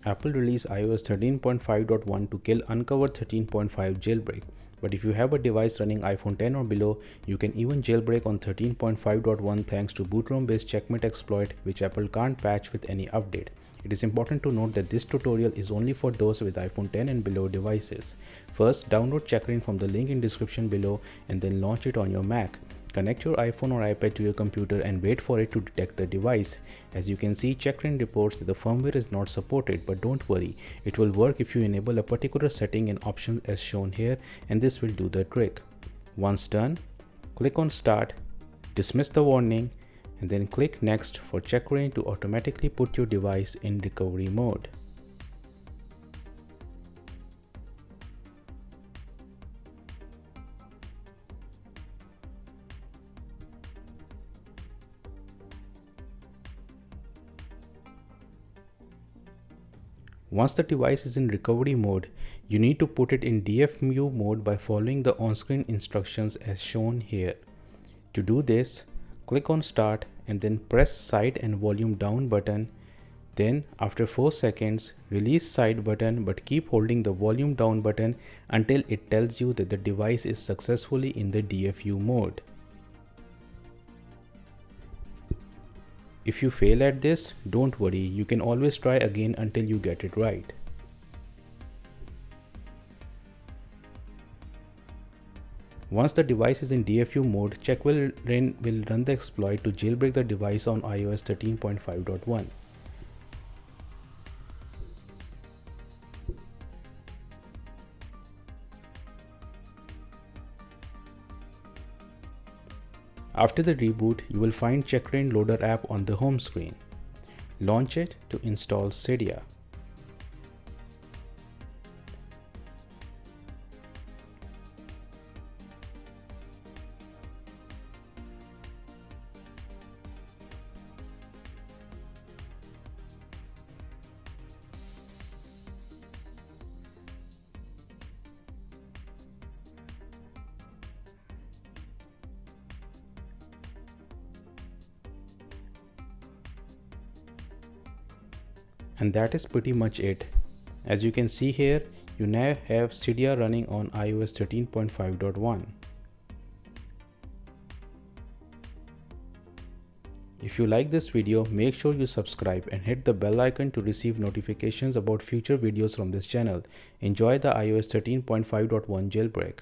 Apple released iOS 13.5.1 to kill Uncover 13.5 jailbreak. But if you have a device running iPhone 10 or below, you can even jailbreak on 13.5.1 thanks to bootrom-based checkmate exploit, which Apple can't patch with any update. It is important to note that this tutorial is only for those with iPhone 10 and below devices. First, download Checkra1n from the link in description below and then launch it on your Mac. Connect your iPhone or iPad to your computer and wait for it to detect the device. As you can see, Checkra1n reports that the firmware is not supported, but don't worry, it will work if you enable a particular setting in options as shown here, and this will do the trick. Once done, click on Start, dismiss the warning, and then click Next for Checkra1n to automatically put your device in recovery mode. Once the device is in recovery mode, you need to put it in DFU mode by following the on-screen instructions as shown here. To do this, click on Start and then press side and volume down button. Then after 4 seconds, release side button but keep holding the volume down button until it tells you that the device is successfully in the DFU mode. If you fail at this, don't worry, you can always try again until you get it right. Once the device is in DFU mode, Checkra1n will run the exploit to jailbreak the device on iOS 13.5.1. After the reboot, you will find Checkra1n Loader app on the home screen. Launch it to install Cydia. And that is pretty much it. As you can see here, you now have Cydia running on iOS 13.5.1. If you like this video, make sure you subscribe and hit the bell icon to receive notifications about future videos from this channel. Enjoy the iOS 13.5.1 jailbreak.